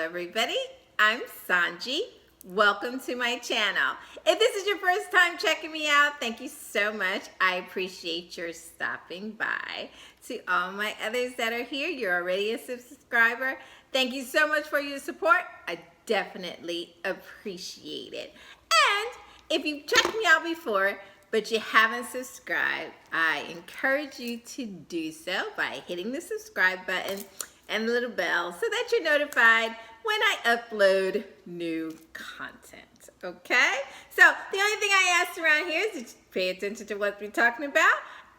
everybody, I'm SohnJee. Welcome to my channel. If this is your first time checking me out, thank you so much. I appreciate your stopping by. To all my others that are here, you're already a subscriber. Thank you so much for your support. I definitely appreciate it. And if you've checked me out before, but you haven't subscribed, I encourage you to do so by hitting the subscribe button and the little bell so that you're notified when I upload new content, okay? So the only thing I ask around here is to pay attention to what we're talking about,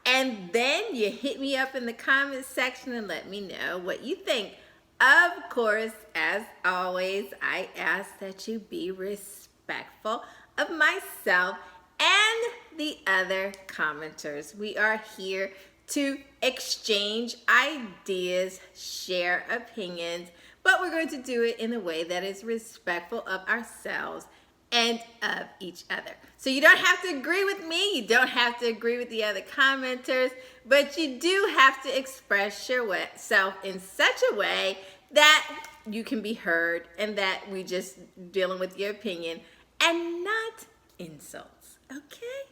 and then you hit me up in the comments section and let me know what you think. Of course, as always, I ask that you be respectful of myself and the other commenters. We are here to exchange ideas, share opinions, but we're going to do it in a way that is respectful of ourselves and of each other. So you don't have to agree with me, you don't have to agree with the other commenters, but you do have to express yourself in such a way that you can be heard and that we just dealing with your opinion and not insults, okay?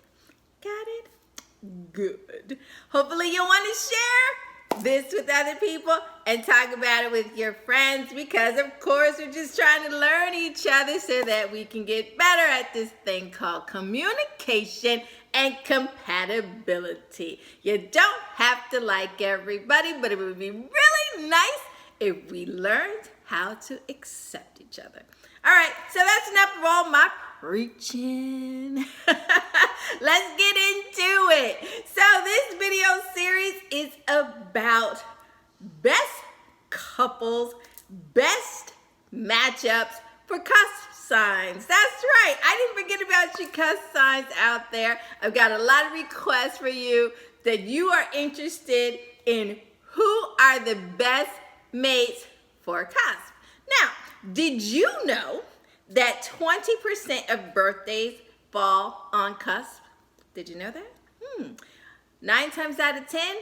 Got it? Good. Hopefully you'll want to share this with other people and talk about it with your friends, because of course we're just trying to learn each other so that we can get better at this thing called communication and compatibility. You don't have to like everybody, but it would be really nice if we learned how to accept each other. All right, so that's enough of all my preaching. Let's get into it. So this video series is about best couples, best matchups for cusp signs. That's right. I didn't forget about you cusp signs out there. I've got a lot of requests for you that you are interested in who are the best mates for cusp. Now, did you know that 20% of birthdays fall on cusp? Did you know that? 9 times out of 10,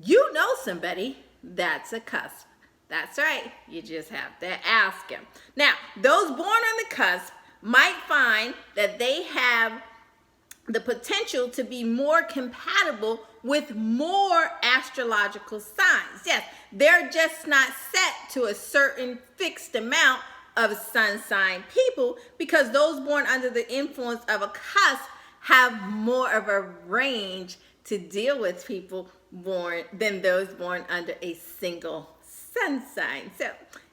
you know somebody that's a cusp. That's right. You just have to ask them. Now, those born on the cusp might find that they have the potential to be more compatible with more astrological signs. Yes, they're just not set to a certain fixed amount of sun sign people, because those born under the influence of a cusp have more of a range to deal with people born than those born under a single sun sign. So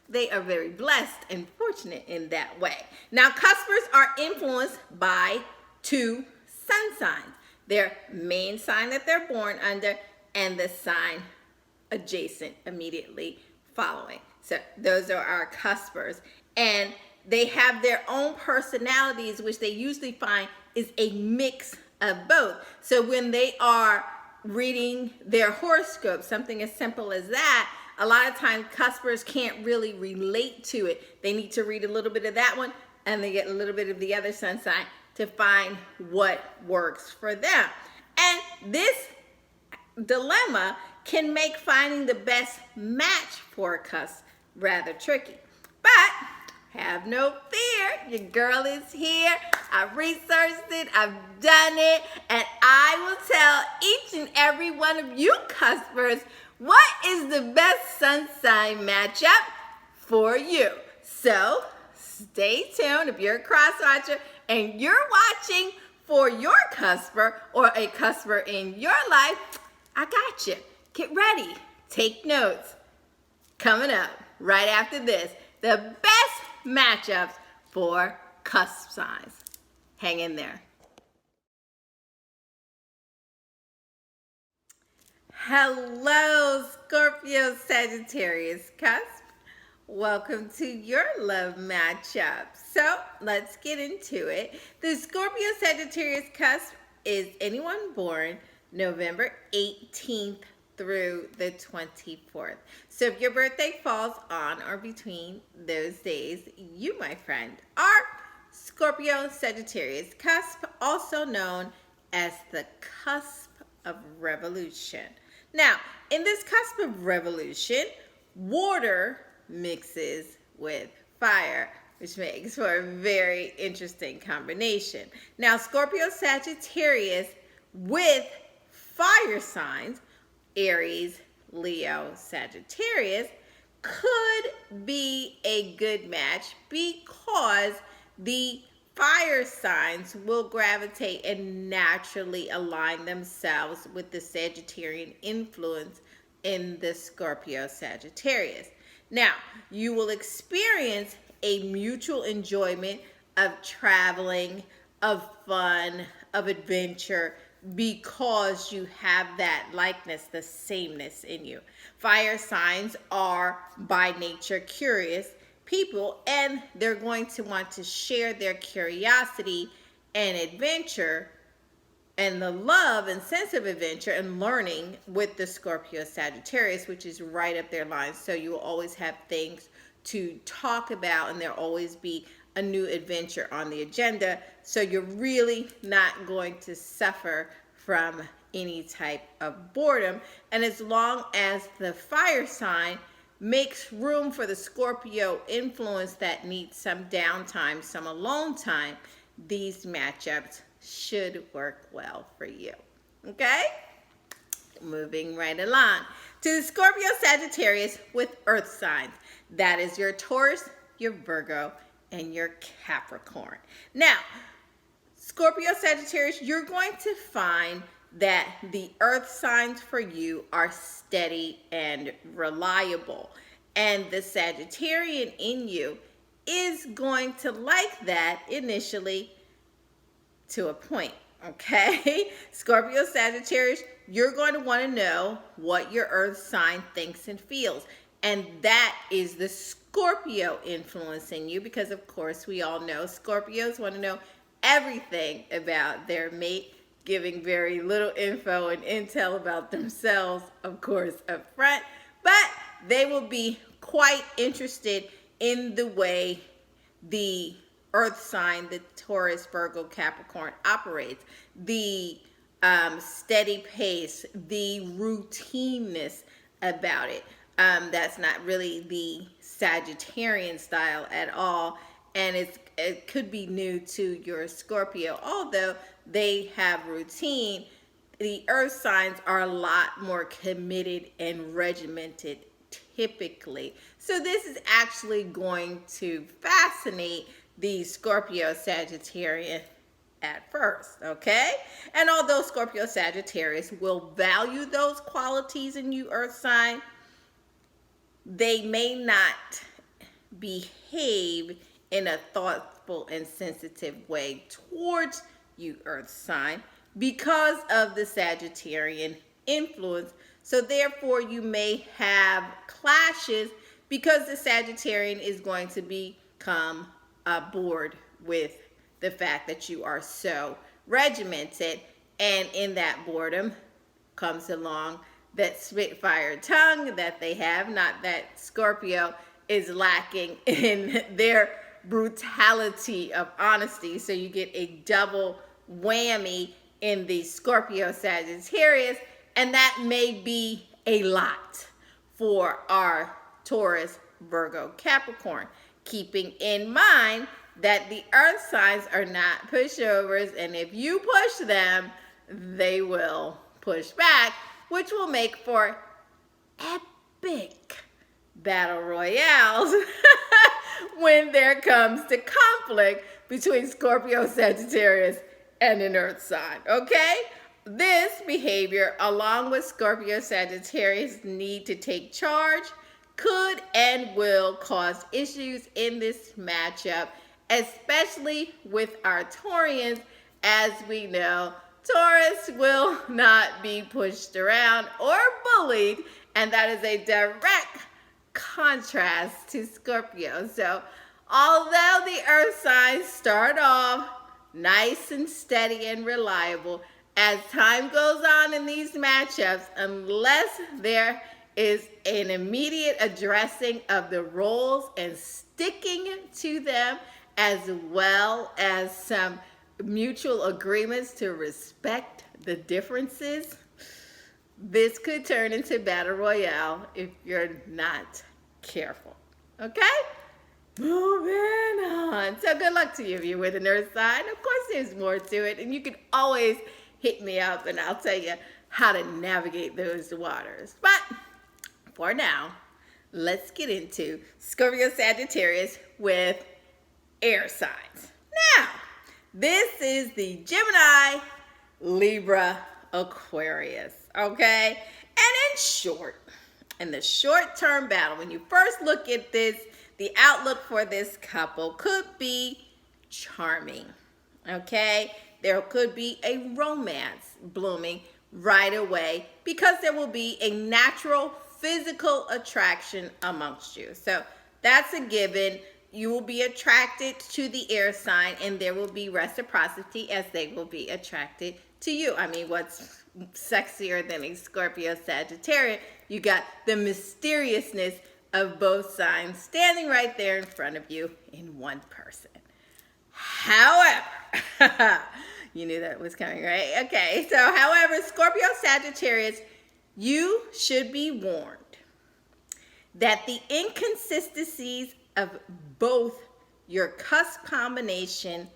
they are very blessed and fortunate in that way. Now, cuspers are influenced by 2 sun signs: their main sign that they're born under and the sign adjacent immediately following. So those are our cuspers, and they have their own personalities, which they usually find is a mix of both. So when they are reading their horoscope, something as simple as that, a lot of times cuspers can't really relate to it. They need to read a little bit of that one and they get a little bit of the other sun sign to find what works for them. And this dilemma can make finding the best match for a cusp rather tricky. But have no fear, your girl is here. I've researched it, I've done it, and I will tell each and every one of you cuspers what is the best sun sign matchup for you. So stay tuned. If you're a cross watcher and you're watching for your cusper or a cusper in your life, I got you. Get ready. Take notes. Coming up right after this, the best matchups for cusp signs. Hang in there. Hello, Scorpio-Sagittarius cusp. Welcome to your love matchup. So let's get into it. The Scorpio-Sagittarius cusp is anyone born November 18th through the 24th. So if your birthday falls on or between those days, you, my friend, are Scorpio-Sagittarius cusp, also known as the cusp of revolution. Now, in this cusp of revolution, water mixes with fire, which makes for a very interesting combination. Now, Scorpio-Sagittarius with fire signs, Aries, Leo, Sagittarius, could be a good match because the fire signs will gravitate and naturally align themselves with the Sagittarian influence in the Scorpio-Sagittarius. Now, you will experience a mutual enjoyment of traveling, of fun, of adventure, because you have that likeness, the sameness in you. Fire signs are by nature curious people, and they're going to want to share their curiosity and adventure and the love and sense of adventure and learning with the Scorpio-Sagittarius, which is right up their line. So you will always have things to talk about, and there'll always be a new adventure on the agenda. So you're really not going to suffer from any type of boredom. And as long as the fire sign makes room for the Scorpio influence that needs some downtime, some alone time, these matchups should work well for you. Okay? Moving right along to the Scorpio-Sagittarius with earth signs. That is your Taurus, your Virgo, and your Capricorn. Now, Scorpio-Sagittarius, you're going to find that the earth signs for you are steady and reliable. And the Sagittarian in you is going to like that initially to a point, okay? Scorpio-Sagittarius, you're going to want to know what your earth sign thinks and feels. And that is the Scorpio influencing you, because of course we all know Scorpios want to know everything about their mate, giving very little info and intel about themselves, of course, up front. But they will be quite interested in the way the earth sign, the Taurus, Virgo, Capricorn operates, the steady pace, the routineness about it. That's not really the Sagittarian style at all, and it could be new to your Scorpio. Although they have routine, the earth signs are a lot more committed and regimented typically. So this is actually going to fascinate the Scorpio-Sagittarian at first, okay? And although Scorpio-Sagittarius will value those qualities in you, earth sign, they may not behave in a thoughtful and sensitive way towards you, earth sign, because of the Sagittarian influence. So therefore you may have clashes because the Sagittarian is going to become bored with the fact that you are so regimented, and in that boredom comes along that spitfire tongue that they have. Not that Scorpio is lacking in their brutality of honesty, so you get a double whammy in the Scorpio-Sagittarius, and that may be a lot for our Taurus, Virgo, Capricorn, keeping in mind that the earth signs are not pushovers, and if you push them, they will push back, which will make for epic battle royales when there comes to conflict between Scorpio, Sagittarius, and an earth sign, okay? This behavior, along with Scorpio, Sagittarius need to take charge, could and will cause issues in this matchup, especially with our Taurians. As we know, Taurus will not be pushed around or bullied, and that is a direct contrast to Scorpio. So although the earth signs start off nice and steady and reliable, as time goes on in these matchups, unless there is an immediate addressing of the roles and sticking to them, as well as some mutual agreements to respect the differences, this could turn into battle royale if you're not careful, okay? moving on. So good luck to you if you're with an earth sign. Of course, there's more to it, and you can always hit me up and I'll tell you how to navigate those waters. But for now, let's get into Scorpio-Sagittarius with air signs. Now, this is the Gemini, Libra, Aquarius, okay? And in the short-term battle, when you first look at this, the outlook for this couple could be charming, okay? There could be a romance blooming right away because there will be a natural physical attraction amongst you. So that's a given. You will be attracted to the air sign, and there will be reciprocity as they will be attracted to you. I mean, what's sexier than a Scorpio-Sagittarius? You got the mysteriousness of both signs standing right there in front of you in one person. However, you knew that was coming, right? Okay, so however, Scorpio-Sagittarius, you should be warned that the inconsistencies of both your cusp combination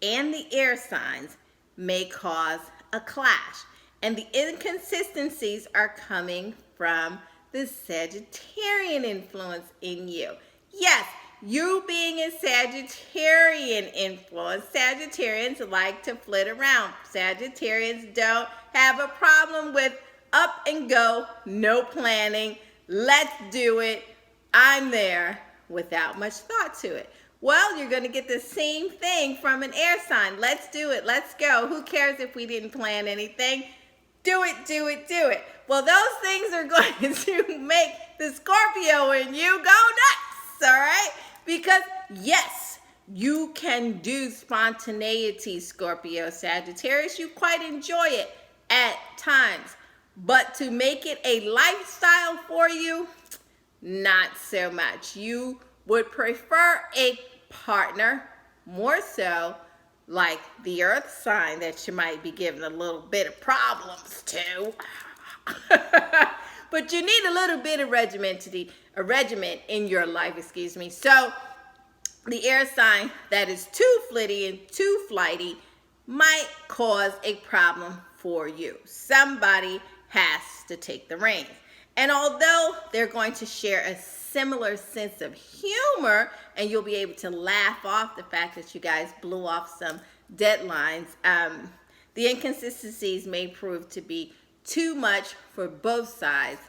and the air signs may cause a clash. And the inconsistencies are coming from the Sagittarian influence in you. Yes, you being a Sagittarian influence, Sagittarians like to flit around. Sagittarians don't have a problem with up and go, no planning, let's do it, I'm there, without much thought to it. Well, you're going to get the same thing from an air sign. Let's do it, let's go. Who cares if we didn't plan anything? Do it, do it, do it. Well, those things are going to make the Scorpio in you go nuts, all right? Because yes, you can do spontaneity, Scorpio Sagittarius. You quite enjoy it at times. But to make it a lifestyle for you, not so much. You would prefer a partner, more so like the earth sign that you might be giving a little bit of problems to. But you need a little bit of regiment in your life, excuse me. So the air sign that is too flitty and too flighty might cause a problem for you. Somebody has to take the reins. And although they're going to share a similar sense of humor, and you'll be able to laugh off the fact that you guys blew off some deadlines, the inconsistencies may prove to be too much for both sides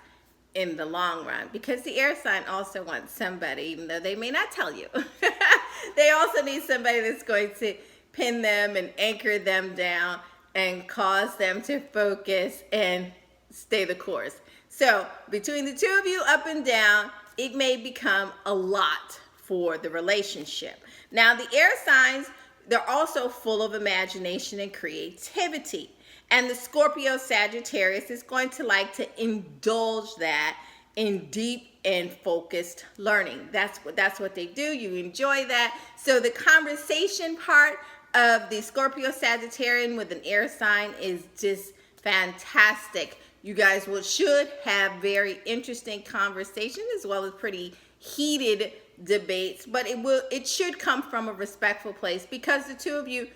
in the long run, because the air sign also wants somebody, even though they may not tell you. They also need somebody that's going to pin them and anchor them down and cause them to focus and stay the course. So between the two of you, up and down, it may become a lot for the relationship. Now, the air signs, they're also full of imagination and creativity. And the Scorpio-Sagittarius is going to like to indulge that in deep and focused learning. That's what they do. You enjoy that. So the conversation part of the Scorpio-Sagittarian with an air sign is just fantastic. You guys should have very interesting conversations as well as pretty heated debates, but it should come from a respectful place, because the two of you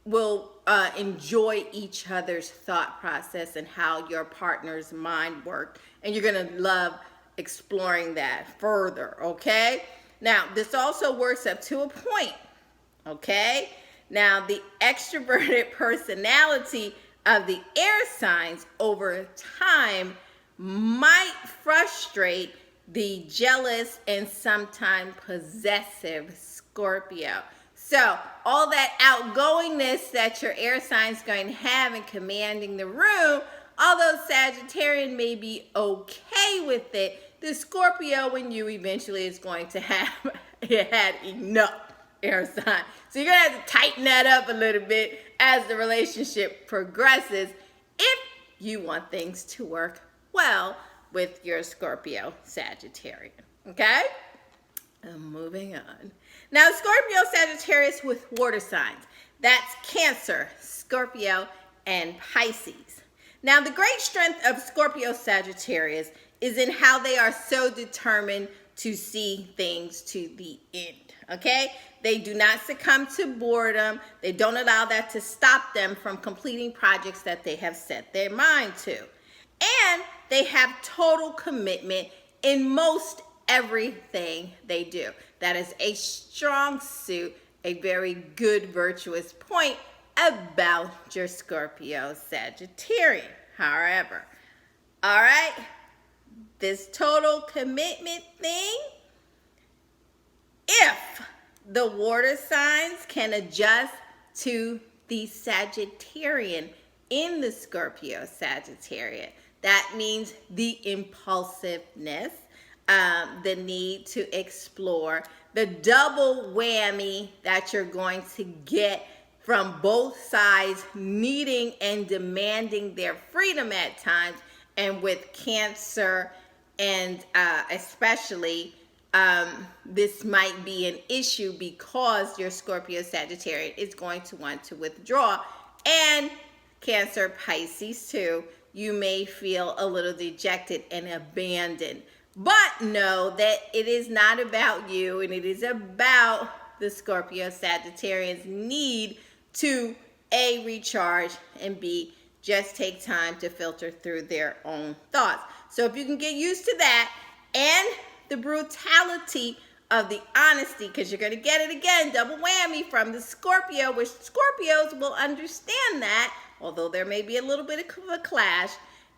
will enjoy each other's thought process and how your partner's mind works, and you're going to love exploring that further, okay? Now, this also works up to a point, okay? Now, the extroverted personality of the air signs over time might frustrate the jealous and sometimes possessive Scorpio. So all that outgoingness that your air sign is going to have in commanding the room, although Sagittarian may be okay with it, the Scorpio in you eventually is going to have had enough air sign. So you're going to have to tighten that up a little bit as the relationship progresses if you want things to work well with your Scorpio Sagittarian. Okay? Moving on. Now, Scorpio Sagittarius with water signs. That's Cancer, Scorpio, and Pisces. Now, the great strength of Scorpio Sagittarius is in how they are so determined to see things to the end, okay? They do not succumb to boredom. They don't allow that to stop them from completing projects that they have set their mind to. And they have total commitment in most everything they do. That is a strong suit, a very good virtuous point about your Scorpio-Sagittarian. However, all right, this total commitment thing, if the water signs can adjust to the Sagittarian in the Scorpio-Sagittarian, that means the impulsiveness, the need to explore, the double whammy that you're going to get from both sides needing and demanding their freedom at times. And with Cancer and especially, this might be an issue because your Scorpio-Sagittarian is going to want to withdraw. And Cancer, Pisces too, you may feel a little dejected and abandoned. But know that it is not about you, and it is about the Scorpio-Sagittarian's need to A, recharge, and B, just take time to filter through their own thoughts. So if you can get used to that and the brutality of the honesty, because you're going to get it again, double whammy from the Scorpio, which Scorpios will understand that, although there may be a little bit of a clash.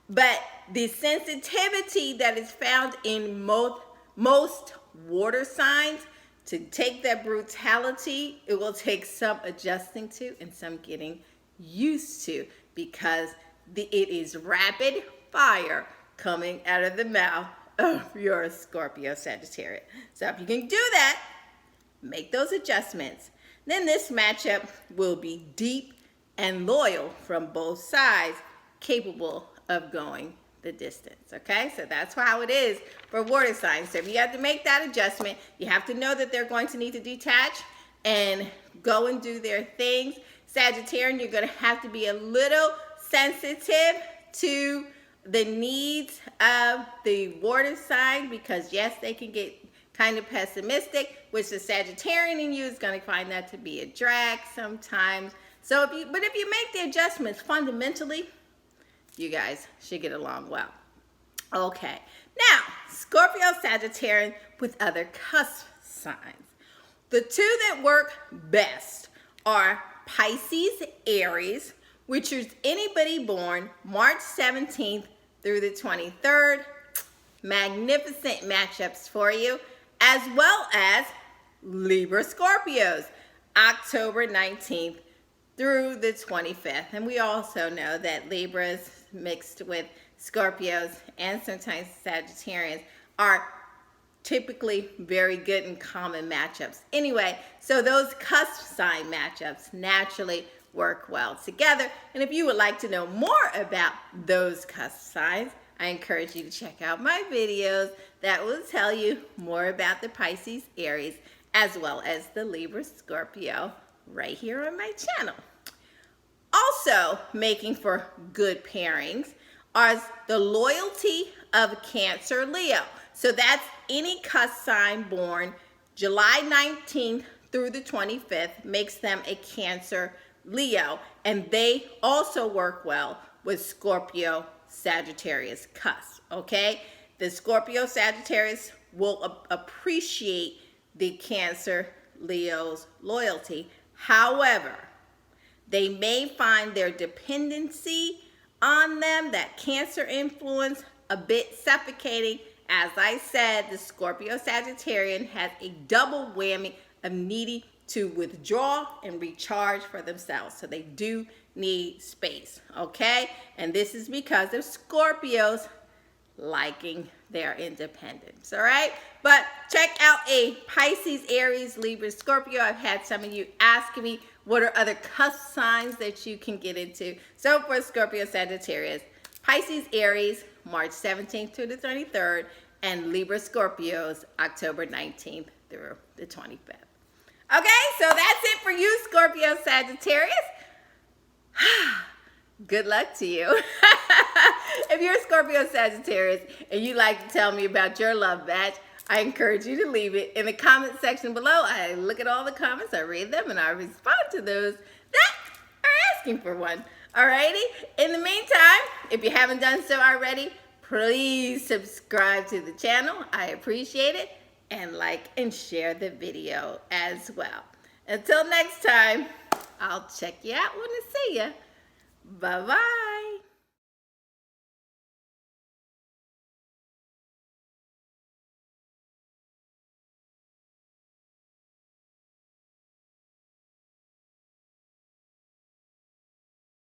But the sensitivity that is found in most water signs, to take that brutality, it will take some adjusting to and some getting used to, because it is rapid fire coming out of the mouth of your Scorpio-Sagittarius. So if you can do that, make those adjustments, then this matchup will be deep and loyal from both sides, capable of going the distance. Okay, so that's how it is for water signs. So if you have to make that adjustment, you have to know that they're going to need to detach and go and do their things. Sagittarian, you're going to have to be a little sensitive to the needs of the water sign, because yes, they can get kind of pessimistic, which the Sagittarian in you is going to find that to be a drag sometimes. So if you make the adjustments fundamentally, you guys should get along well. Okay, now Scorpio-Sagittarian with other cusp signs. The two that work best are Pisces, Aries, which is anybody born March 17th through the 23rd. Magnificent matchups for you, as well as Libra, Scorpios, October 19th through the 25th. And we also know that Libras mixed with Scorpios and sometimes Sagittarians are typically very good and common matchups. Anyway, so those cusp sign matchups naturally work well together. And if you would like to know more about those cusp signs, I encourage you to check out my videos that will tell you more about the Pisces, Aries, as well as the Libra, Scorpio right here on my channel. Also making for good pairings are the loyalty of Cancer, Leo. So that's any cusp sign born July 19th through the 25th makes them a Cancer, Leo. And they also work well with Scorpio, Sagittarius cusp, okay? The Scorpio, Sagittarius will appreciate the Cancer, Leo's loyalty. However, they may find their dependency on them, that Cancer influence, a bit suffocating. As I said, the Scorpio Sagittarian has a double whammy of needing to withdraw and recharge for themselves. So they do need space, okay? And this is because of Scorpios liking their independence, all right? But check out a Pisces, Aries, Libra, Scorpio. I've had some of you asking me what are other cusp signs that you can get into. So for Scorpio, Sagittarius, Pisces, Aries, March 17th through the 23rd, and Libra, Scorpios, October 19th through the 25th. Okay, so that's it for you, Scorpio, Sagittarius. Good luck to you. If you're a Scorpio, Sagittarius, and you'd like to tell me about your love match, I encourage you to leave it in the comment section below. I look at all the comments, I read them, and I respond to those that are asking for one. Alrighty? In the meantime, if you haven't done so already, please subscribe to the channel. I appreciate it. And like and share the video as well. Until next time, I'll check you out when I see you. Bye-bye.